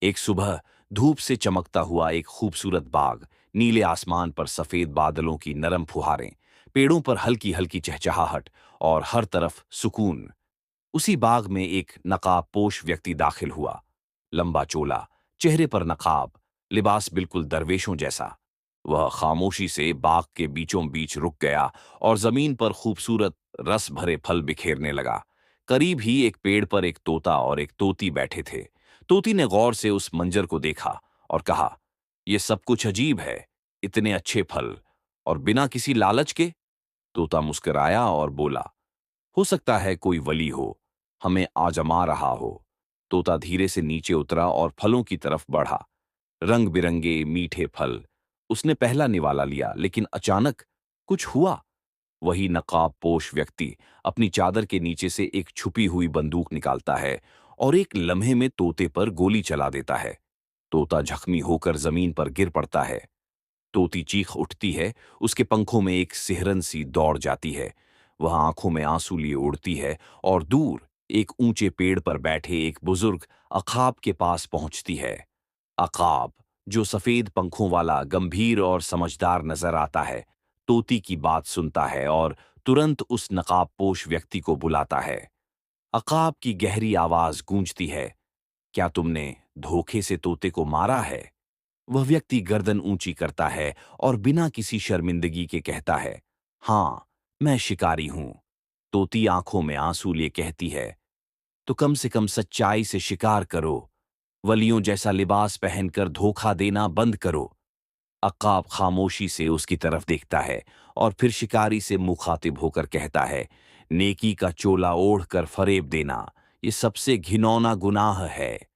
एक सुबह धूप से चमकता हुआ एक खूबसूरत बाग, नीले आसमान पर सफेद बादलों की नरम फुहारें, पेड़ों पर हल्की हल्की चहचहाहट और हर तरफ सुकून। उसी बाग में एक नकाबपोश व्यक्ति दाखिल हुआ। लंबा चोला, चेहरे पर नकाब, लिबास बिल्कुल दरवेशों जैसा। वह खामोशी से बाग के बीचों बीच रुक गया और जमीन पर खूबसूरत रस भरे फल बिखेरने लगा। करीब ही एक पेड़ पर एक तोता और एक तोती बैठे थे। तोती ने गौर से उस मंजर को देखा और कहा, यह सब कुछ अजीब है। इतने अच्छे फल और बिना किसी लालच के। तोता मुस्कुराया और बोला, हो सकता है कोई वली हो, हमें आजमा रहा हो। तोता धीरे से नीचे उतरा और फलों की तरफ बढ़ा। रंग बिरंगे मीठे फल। उसने पहला निवाला लिया, लेकिन अचानक कुछ हुआ। वही नकाबपोश व्यक्ति अपनी चादर के नीचे से एक छुपी हुई बंदूक निकालता है और एक लम्हे में तोते पर गोली चला देता है। तोता जख्मी होकर जमीन पर गिर पड़ता है। तोती चीख उठती है, उसके पंखों में एक सिहरन सी दौड़ जाती है। वह आंखों में आंसू लिए उड़ती है और दूर एक ऊंचे पेड़ पर बैठे एक बुजुर्ग अकाब के पास पहुंचती है। अकाब, जो सफेद पंखों वाला, गंभीर और समझदार नजर आता है, तोती की बात सुनता है और तुरंत उस नकाबपोश व्यक्ति को बुलाता है। अकाब की गहरी आवाज गूंजती है, क्या तुमने धोखे से तोते को मारा है? वह व्यक्ति गर्दन ऊंची करता है और बिना किसी शर्मिंदगी के कहता है, हाँ, मैं शिकारी हूं। तोती आंखों में आंसू लिए कहती है, तो कम से कम सच्चाई से शिकार करो। वलियों जैसा लिबास पहनकर धोखा देना बंद करो। अक्काब खामोशी से उसकी तरफ देखता है और फिर शिकारी से मुखातिब होकर कहता है, नेकी का चोला ओढ़कर फरेब देना, ये सबसे घिनौना गुनाह है।